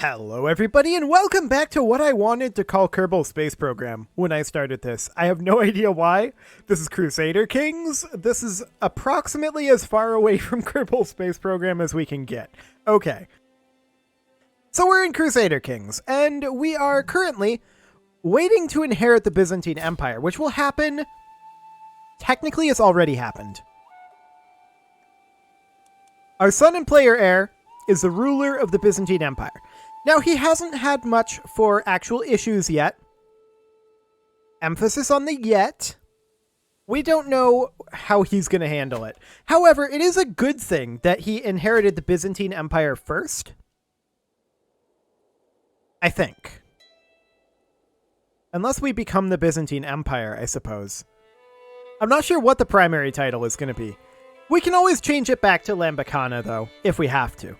Hello everybody and welcome back to what I wanted to call Kerbal Space Program when I started this. I have no idea why. This is Crusader Kings. This is approximately as far away from Kerbal Space Program as we can get. Okay. So we're in Crusader Kings, and we are currently waiting to inherit the Byzantine Empire, which will happen... Technically, it's already happened. Our son and player heir is the ruler of the Byzantine Empire. Now, he hasn't had much for actual issues yet. Emphasis on the yet. We don't know how he's going to handle it. However, it is a good thing that he inherited the Byzantine Empire first. I think. Unless we become the Byzantine Empire, I suppose. I'm not sure what the primary title is going to be. We can always change it back to Lambicana, though, if we have to.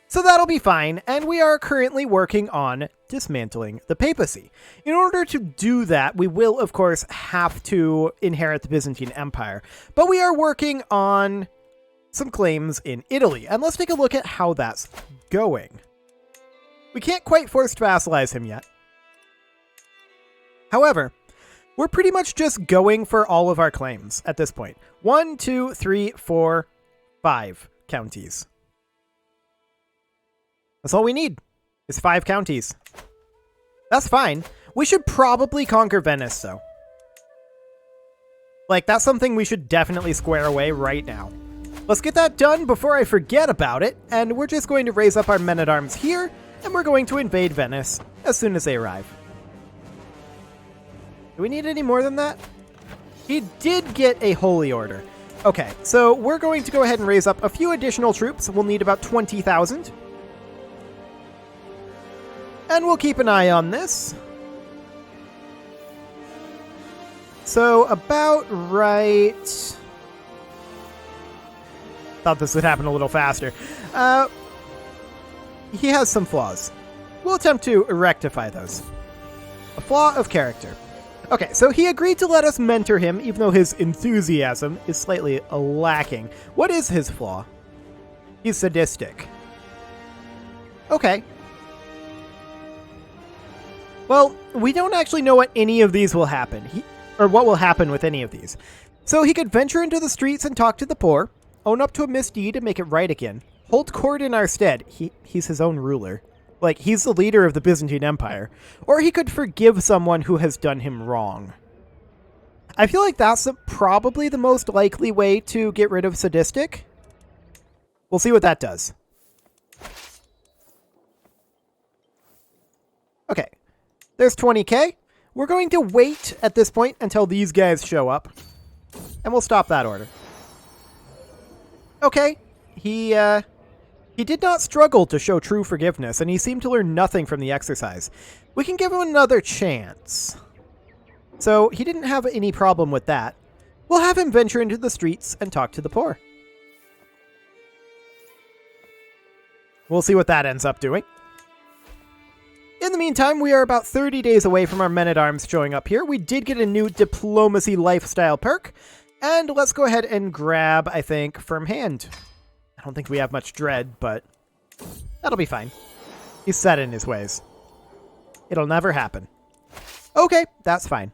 So that'll be fine, and we are currently working on dismantling the papacy. In order to do that, we will, of course, have to inherit the Byzantine Empire. But we are working on some claims in Italy, and let's take a look at how that's going. We can't quite forced vassalize him yet. However, we're pretty much just going for all of our claims at this point. 1, 2, 3, 4, 5 counties. That's all we need, is 5 counties. That's fine. We should probably conquer Venice, though. Like, that's something we should definitely square away right now. Let's get that done before I forget about it, and we're just going to raise up our men-at-arms here, and we're going to invade Venice as soon as they arrive. Do we need any more than that? He did get a holy order. Okay, so we're going to go ahead and raise up a few additional troops. We'll need about 20,000. And we'll keep an eye on this. So, about right... Thought this would happen a little faster. He has some flaws. We'll attempt to rectify those. A flaw of character. Okay, so he agreed to let us mentor him, even though his enthusiasm is slightly lacking. What is his flaw? He's sadistic. Okay. Well, we don't actually know what any of these will happen, or what will happen with any of these. So he could venture into the streets and talk to the poor, own up to a misdeed and make it right again, hold court in our stead. He's his own ruler. Like, he's the leader of the Byzantine Empire. Or he could forgive someone who has done him wrong. I feel like that's probably the most likely way to get rid of sadistic. We'll see what that does. Okay. There's 20k. We're going to wait at this point until these guys show up. And we'll stop that order. Okay. He did not struggle to show true forgiveness, and he seemed to learn nothing from the exercise. We can give him another chance. So, he didn't have any problem with that. We'll have him venture into the streets and talk to the poor. We'll see what that ends up doing. In the meantime, we are about 30 days away from our men-at-arms showing up here. We did get a new diplomacy lifestyle perk, and let's go ahead and grab, I think, Firm Hand. I don't think we have much dread, but that'll be fine. He's set in his ways. It'll never happen. Okay, that's fine.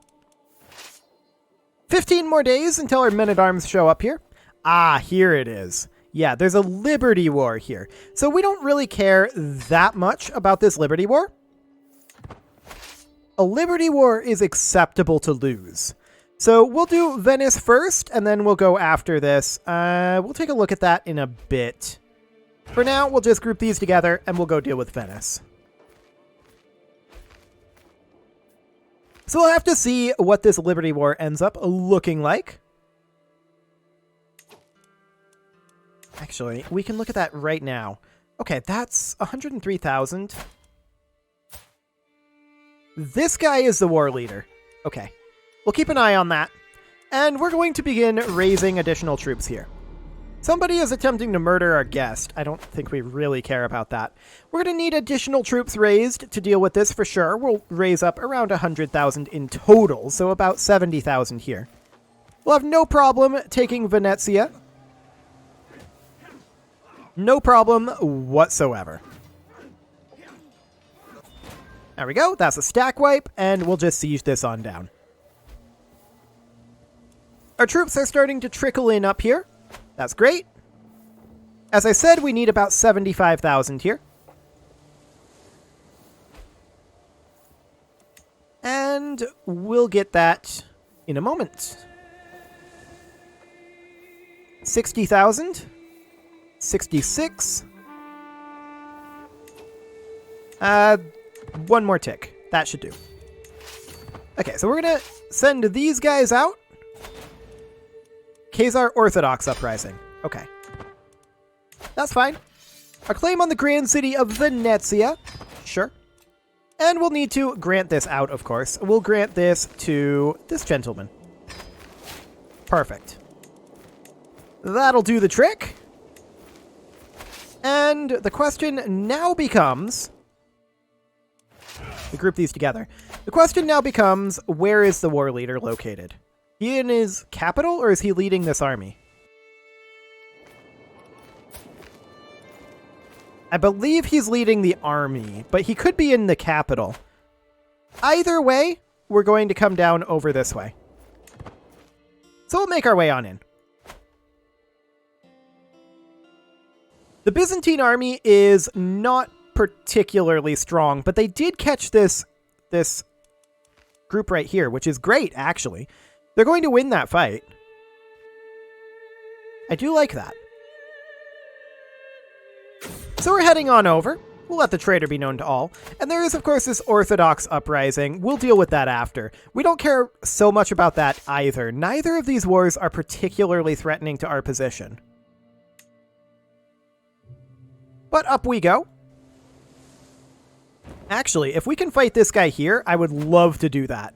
15 more days until our men-at-arms show up here. Ah, here it is. Yeah, there's a Liberty War here. So we don't really care that much about this Liberty War. A Liberty War is acceptable to lose. So we'll do Venice first, and then we'll go after this. We'll take a look at that in a bit. For now, we'll just group these together, and we'll go deal with Venice. So we'll have to see what this Liberty War ends up looking like. Actually, we can look at that right now. Okay, that's 103,000. This guy is the war leader. Okay. We'll keep an eye on that. And we're going to begin raising additional troops here. Somebody is attempting to murder our guest. I don't think we really care about that. We're going to need additional troops raised to deal with this for sure. We'll raise up around 100,000 in total, so about 70,000 here. We'll have no problem taking Venezia. No problem whatsoever. There we go. That's a stack wipe, and we'll just siege this on down. Our troops are starting to trickle in up here. That's great. As I said, we need about 75,000 here. And we'll get that in a moment. 60,000. 66. One more tick. That should do. Okay, so we're going to send these guys out. Khazar Orthodox Uprising. Okay. That's fine. A claim on the Grand City of Venezia. Sure. And we'll need to grant this out, of course. We'll grant this to this gentleman. Perfect. That'll do the trick. And the question now becomes... We group these together. The question now becomes, where is the war leader located? He in his capital, or is he leading this army? I believe he's leading the army, but he could be in the capital. Either way, we're going to come down over this way. So we'll make our way on in. The Byzantine army is not particularly strong, but they did catch this group right here, which is great, actually. They're going to win that fight. I do like that. So we're heading on over. We'll let the traitor be known to all. And there is, of course, this Orthodox uprising. We'll deal with that after. We don't care so much about that either. Neither of these wars are particularly threatening to our position. But up we go. Actually, if we can fight this guy here, I would love to do that.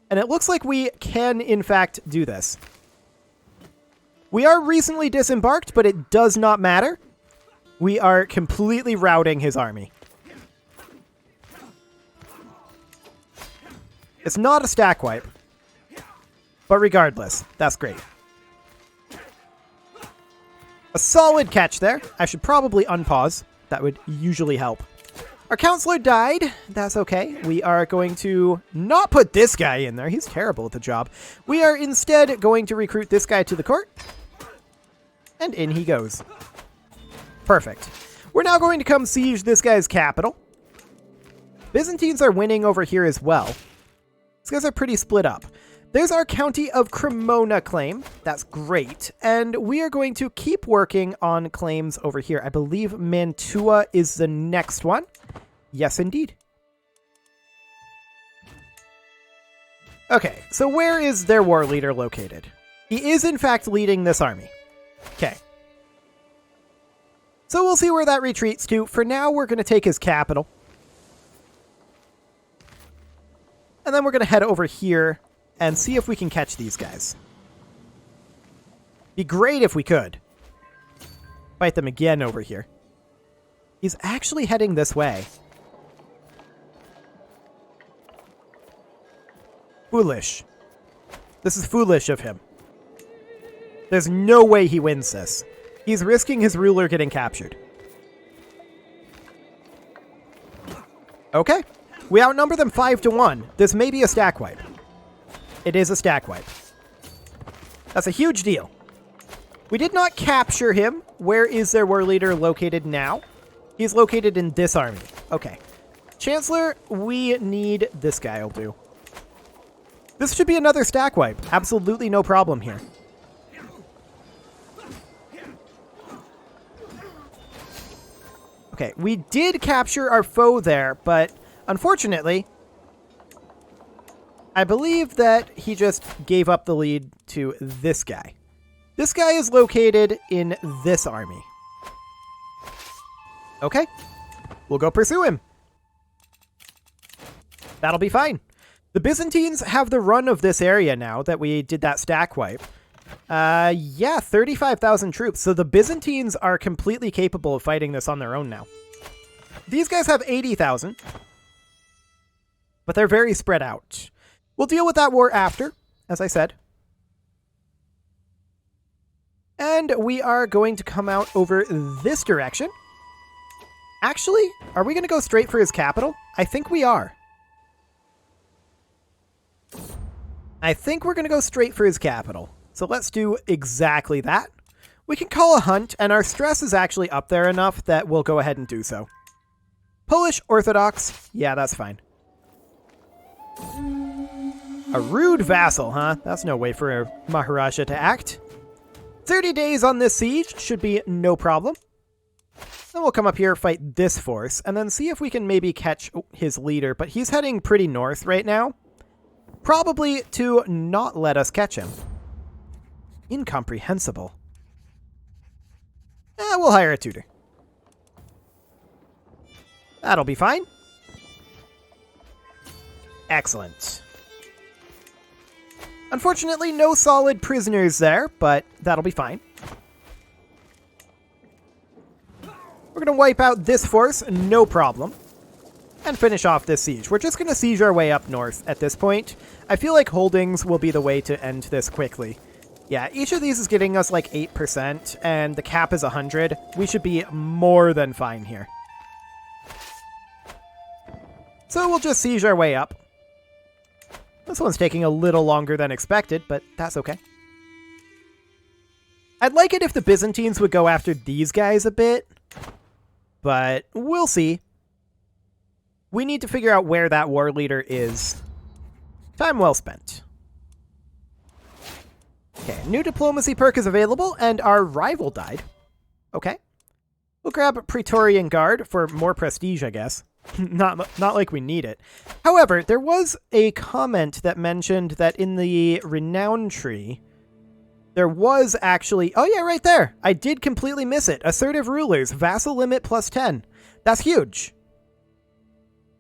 And it looks like we can, in fact, do this. We are recently disembarked, but it does not matter. We are completely routing his army. It's not a stack wipe. But regardless, that's great. A solid catch there. I should probably unpause. That would usually help. Our counselor died. That's okay. We are going to not put this guy in there. He's terrible at the job. We are instead going to recruit this guy to the court. And in he goes. Perfect. We're now going to come siege this guy's capital. Byzantines are winning over here as well. These guys are pretty split up. There's our County of Cremona claim. That's great. And we are going to keep working on claims over here. I believe Mantua is the next one. Yes, indeed. Okay, so where is their war leader located? He is, in fact, leading this army. Okay. So we'll see where that retreats to. For now, we're going to take his capital. And then we're going to head over here and see if we can catch these guys. Be great if we could. Fight them again over here. He's actually heading this way. Foolish. This is foolish of him. There's no way he wins this. He's risking his ruler getting captured. Okay. We outnumber them 5-1. This may be a stack wipe. It is a stack wipe. That's a huge deal. We did not capture him. Where is their war leader located now? He's located in this army. Okay. Chancellor, we need this guy will do. This should be another stack wipe. Absolutely no problem here. Okay, we did capture our foe there, but unfortunately, I believe that he just gave up the lead to this guy. This guy is located in this army. Okay, we'll go pursue him. That'll be fine. The Byzantines have the run of this area now that we did that stack wipe. Yeah, 35,000 troops. So the Byzantines are completely capable of fighting this on their own now. These guys have 80,000. But they're very spread out. We'll deal with that war after, as I said. And we are going to come out over this direction. Actually, are we going to go straight for his capital? I think we are. I think we're going to go straight for his capital. So let's do exactly that. We can call a hunt, and our stress is actually up there enough that we'll go ahead and do so. Polish Orthodox. Yeah, that's fine. A rude vassal, huh? That's no way for a Maharaja to act. 30 days on this siege should be no problem. Then we'll come up here, fight this force, and then see if we can maybe catch his leader. But he's heading pretty north right now. Probably to not let us catch him. Incomprehensible. We'll hire a tutor. That'll be fine. Excellent. Unfortunately, no solid prisoners there, but that'll be fine. We're going to wipe out this force, no problem, and finish off this siege. We're just going to siege our way up north at this point. I feel like holdings will be the way to end this quickly. Yeah, each of these is getting us like 8%, and the cap is 100. We should be more than fine here. So we'll just siege our way up. This one's taking a little longer than expected, but that's okay. I'd like it if the Byzantines would go after these guys a bit, but we'll see. We need to figure out where that war leader is. Time well spent. Okay, new diplomacy perk is available, and our rival died. Okay. We'll grab Praetorian Guard for more prestige, I guess. Not like we need it. However, there was a comment that mentioned that in the renown tree, there was actually... Oh yeah, right there. I did completely miss it. Assertive rulers, vassal limit plus 10. That's huge.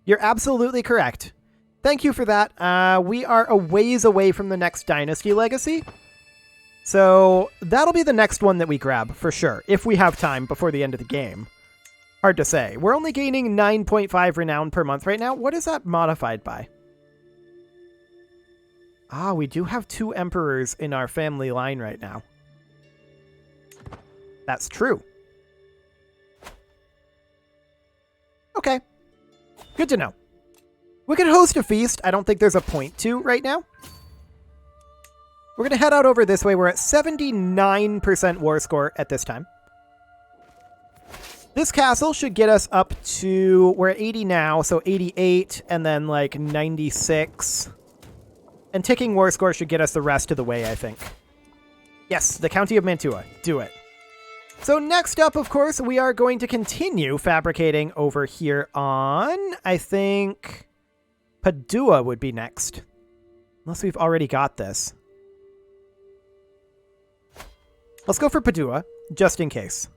You're absolutely correct. Thank you for that. We are a ways away from the next dynasty legacy. So that'll be the next one that we grab, for sure, if we have time before the end of the game. Hard to say. We're only gaining 9.5 renown per month right now. What is that modified by? Ah, we do have 2 emperors in our family line right now. That's true. Okay. Good to know. We could host a feast. I don't think there's a point to right now. We're going to head out over this way. We're at 79% war score at this time. This castle should get us up to... We're at 80 now, so 88, and then like 96. And ticking war score should get us the rest of the way, I think. Yes, the County of Mantua. Do it. So next up, of course, we are going to continue fabricating over here on... I think... Padua would be next. Unless we've already got this. Let's go for Padua, just in case.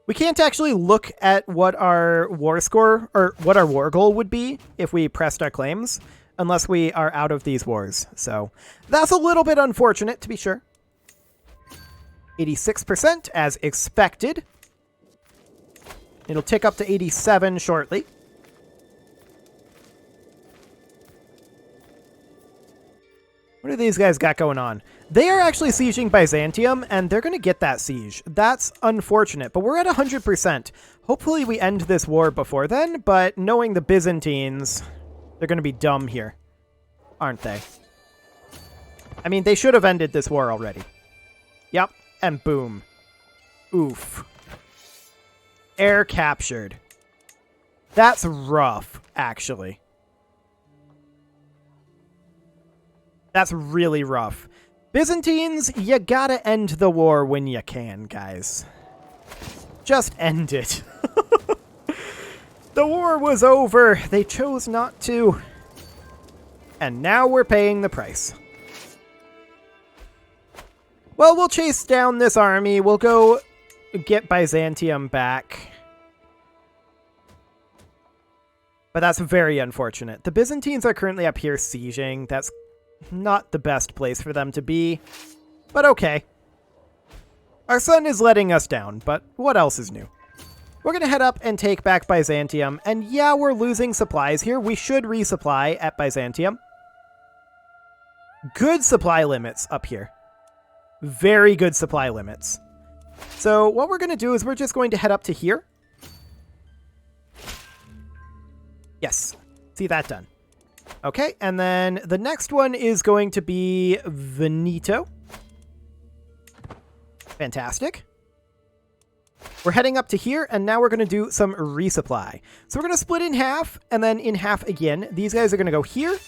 We can't actually look at what our war score, or what our war goal would be if we pressed our claims, unless we are out of these wars. So that's a little bit unfortunate, to be sure. 86% as expected. It'll tick up to 87 shortly. What do these guys got going on? They are actually sieging Byzantium, and they're going to get that siege. That's unfortunate, but we're at 100%. Hopefully we end this war before then, but knowing the Byzantines, they're going to be dumb here, aren't they? I mean, they should have ended this war already. Yep, and boom. Oof. Air captured. That's rough, actually. That's really rough. Byzantines, you gotta end the war when you can, guys. Just end it. The war was over. They chose not to. And now we're paying the price. Well, we'll chase down this army. We'll go get Byzantium back. But that's very unfortunate. The Byzantines are currently up here sieging. That's not the best place for them to be, but okay. Our son is letting us down, but what else is new? We're going to head up and take back Byzantium, and yeah, we're losing supplies here. We should resupply at Byzantium. Good supply limits up here. Very good supply limits. So what we're going to do is we're just going to head up to here. Yes, see that done. Okay, and then the next one is going to be Veneto. Fantastic. We're heading up to here, and now we're going to do some resupply. So we're going to split in half, and then in half again. These guys are going to go here.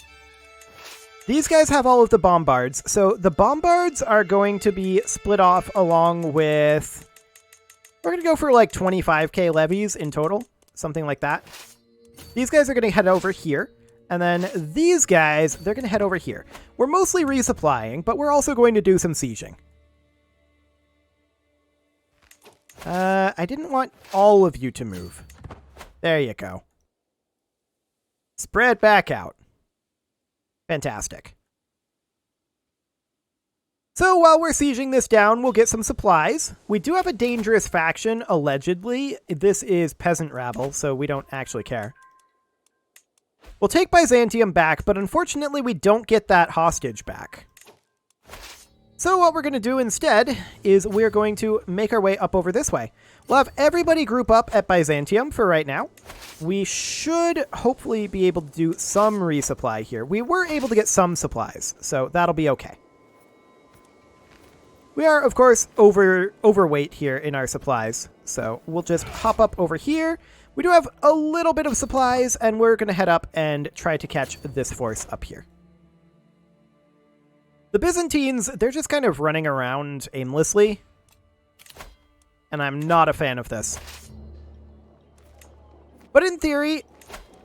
These guys have all of the bombards, so the bombards are going to be split off along with... We're going to go for like 25k levies in total, something like that. These guys are going to head over here. And then these guys, they're going to head over here. We're mostly resupplying, but we're also going to do some sieging. I didn't want all of you to move. There you go. Spread back out. Fantastic. So while we're sieging this down, we'll get some supplies. We do have a dangerous faction, allegedly. This is peasant rabble, so we don't actually care. We'll take Byzantium back, but unfortunately we don't get that hostage back. So what we're going to do instead is we're going to make our way up over this way. We'll have everybody group up at Byzantium for right now. We should hopefully be able to do some resupply here. We were able to get some supplies, so that'll be okay. We are, of course, overweight here in our supplies, so we'll just hop up over here. We do have a little bit of supplies, and we're going to head up and try to catch this force up here. The Byzantines, they're just kind of running around aimlessly, and I'm not a fan of this. But in theory,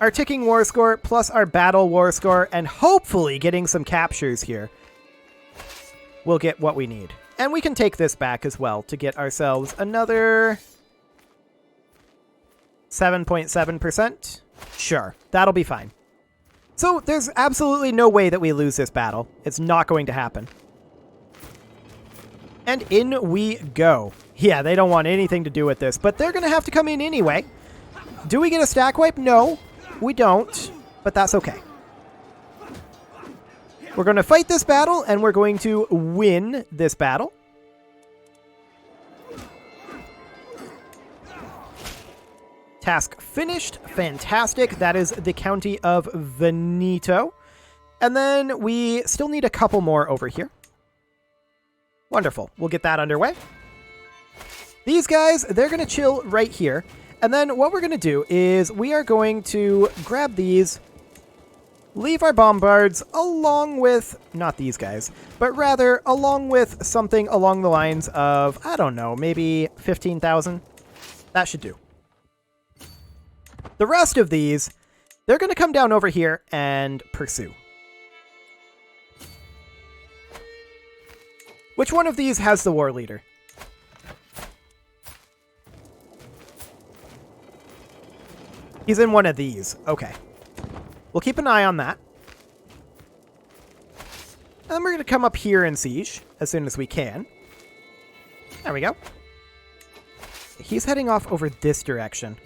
our ticking war score plus our battle war score, and hopefully getting some captures here, we'll get what we need. And we can take this back as well to get ourselves another 7.7%. Sure, that'll be fine. So there's absolutely no way that we lose this battle. It's not going to happen. And in we go. Yeah, they don't want anything to do with this, but they're going to have to come in anyway. Do we get a stack wipe? No, we don't, but that's okay. We're going to fight this battle, and we're going to win this battle. Task finished. Fantastic. That is the county of Veneto. And then we still need a couple more over here. Wonderful. We'll get that underway. These guys, they're going to chill right here. And then what we're going to do is we are going to grab these, leave our bombards along with, not these guys, but rather along with something along the lines of, I don't know, maybe 15,000. That should do. The rest of these, they're going to come down over here and pursue. Which one of these has the war leader? He's in one of these. Okay. We'll keep an eye on that. And then we're going to come up here and siege as soon as we can. There we go. He's heading off over this direction.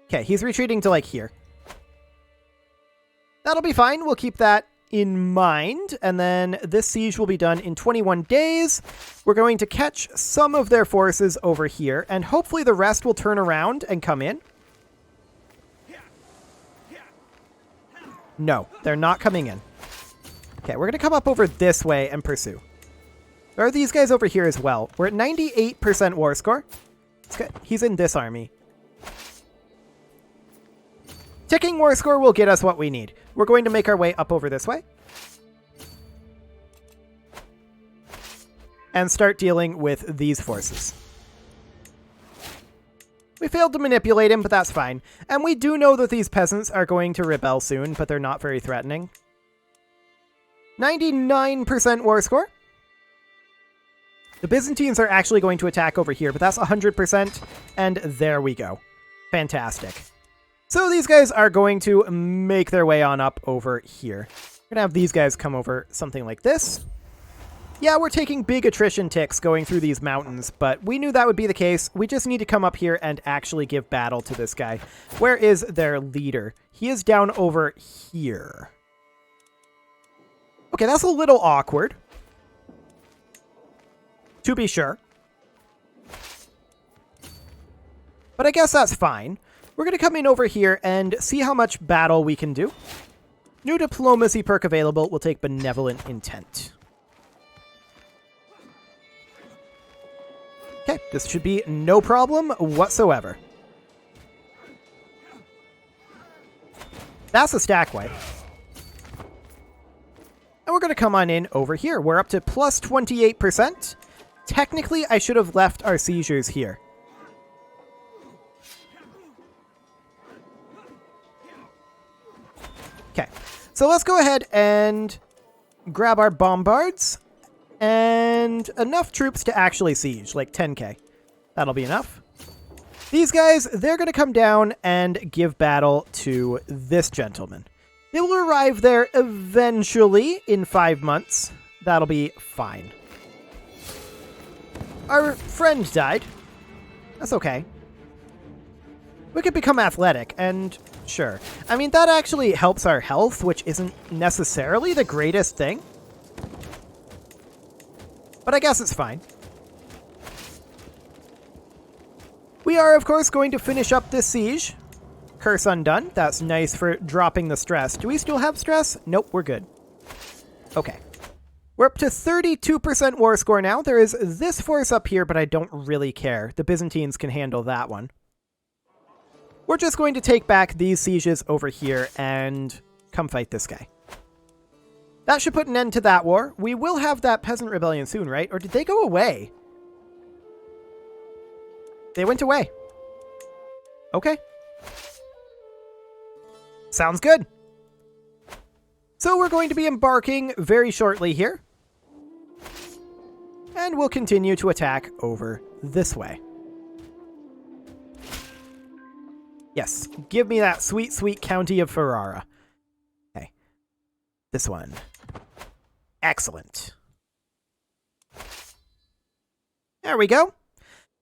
Okay, he's retreating to, like, here. That'll be fine. We'll keep that in mind. And then this siege will be done in 21 days. We're going to catch some of their forces over here, and hopefully the rest will turn around and come in. No, they're not coming in. Okay, we're going to come up over this way and pursue. There are these guys over here as well. We're at 98% war score. He's in this army. Ticking war score will get us what we need. We're going to make our way up over this way. And start dealing with these forces. We failed to manipulate him, but that's fine. And we do know that these peasants are going to rebel soon, but they're not very threatening. 99% war score. The Byzantines are actually going to attack over here, but that's 100%. And there we go. Fantastic. So these guys are going to make their way on up over here. We're going to have these guys come over something like this. Yeah, we're taking big attrition ticks going through these mountains, but we knew that would be the case. We just need to come up here and actually give battle to this guy. Where is their leader? He is down over here. Okay, that's a little awkward. To be sure. But I guess that's fine. We're going to come in over here and see how much battle we can do. New diplomacy perk available. We'll take benevolent intent. Okay, this should be no problem whatsoever. That's a stack wipe. And we're going to come on in over here. We're up to plus 28%. Technically, I should have left our seizures here. Okay, so let's go ahead and grab our bombards. And enough troops to actually siege, like 10k. That'll be enough. These guys, they're going to come down and give battle to this gentleman. They will arrive there eventually in 5 months. That'll be fine. Our friend died. That's okay. We could become athletic, and sure. I mean, that actually helps our health, which isn't necessarily the greatest thing. But I guess it's fine. We are, of course, going to finish up this siege. Curse undone. That's nice for dropping the stress. Do we still have stress? Nope, we're good. Okay. We're up to 32% war score now. There is this force up here, but I don't really care. The Byzantines can handle that one. We're just going to take back these sieges over here and come fight this guy. That should put an end to that war. We will have that peasant rebellion soon, right? Or did they go away? They went away. Okay. Sounds good. So we're going to be embarking very shortly here. And we'll continue to attack over this way. Yes, give me that sweet, sweet county of Ferrara. Okay. This one. Excellent. There we go.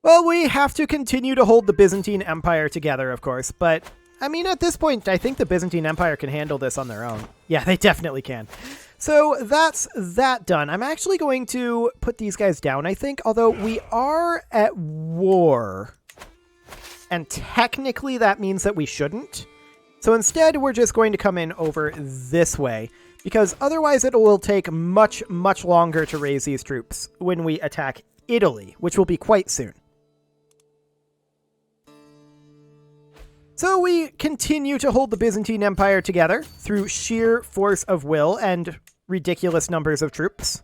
Well, we have to continue to hold the Byzantine Empire together, of course, but, I mean, at this point, I think the Byzantine Empire can handle this on their own. Yeah, they definitely can. So that's that done. I'm actually going to put these guys down, I think, although we are at war. And technically that means that we shouldn't. So instead, we're just going to come in over this way, because otherwise it will take much, much longer to raise these troops when we attack Italy, which will be quite soon. So we continue to hold the Byzantine Empire together through sheer force of will and ridiculous numbers of troops.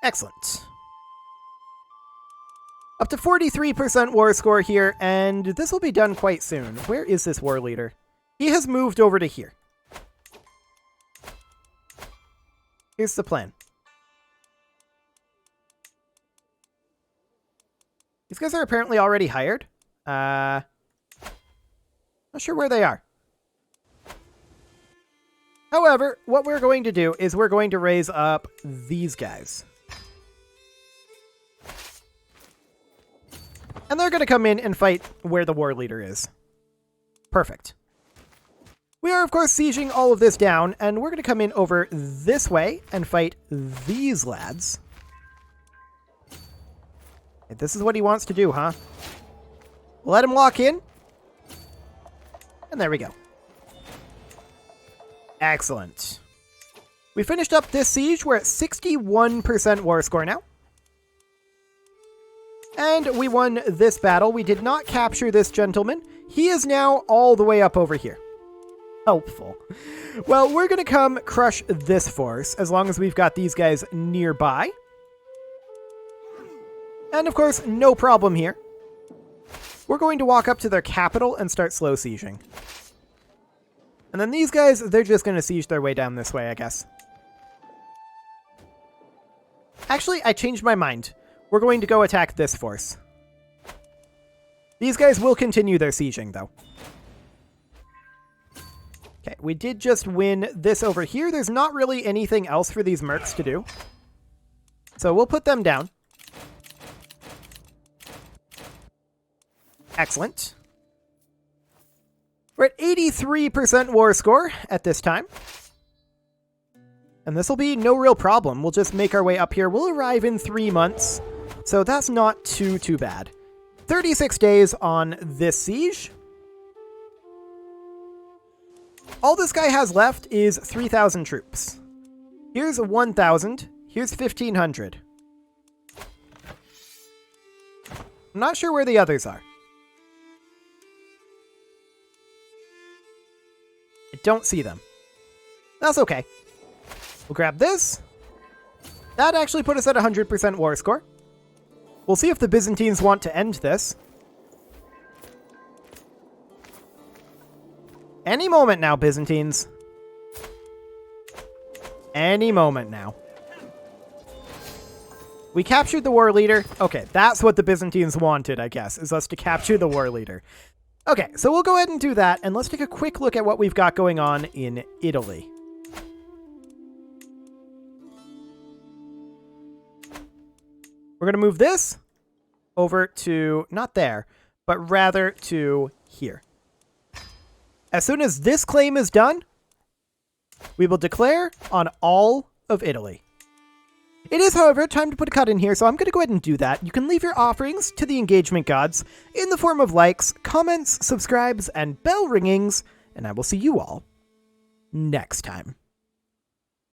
Excellent. Up to 43% war score here, and this will be done quite soon. Where is this war leader? He has moved over to here. Here's the plan. These guys are apparently already hired. Not sure where they are. However, what we're going to do is we're going to raise up these guys. And they're going to come in and fight where the war leader is. Perfect. We are, of course, sieging all of this down, and we're going to come in over this way and fight these lads. This is what he wants to do, huh? Let him lock in. And there we go. Excellent. We finished up this siege. We're at 61% war score now. And we won this battle. We did not capture this gentleman. He is now all the way up over here. Helpful. Well, we're going to come crush this force as long as we've got these guys nearby. And of course, no problem here. We're going to walk up to their capital and start slow sieging. And then these guys, they're just going to siege their way down this way, I guess. Actually, I changed my mind. We're going to go attack this force. These guys will continue their sieging, though. Okay, we did just win this over here. There's not really anything else for these mercs to do. So we'll put them down. Excellent. We're at 83% war score at this time. And this will be no real problem. We'll just make our way up here. We'll arrive in 3 months. So that's not too bad. 36 days on this siege. All this guy has left is 3,000 troops. Here's 1,000. Here's 1,500. I'm not sure where the others are. I don't see them. That's okay. We'll grab this. That actually put us at 100% war score. We'll see if the Byzantines want to end this. Any moment now, Byzantines. Any moment now. We captured the war leader. Okay, that's what the Byzantines wanted, I guess, is us to capture the war leader. Okay, so we'll go ahead and do that, and let's take a quick look at what we've got going on in Italy. We're going to move this over to, not there, but rather to here. As soon as this claim is done, we will declare on all of Italy. It is, however, time to put a cut in here, so I'm going to go ahead and do that. You can leave your offerings to the engagement gods in the form of likes, comments, subscribes, and bell ringings, and I will see you all next time.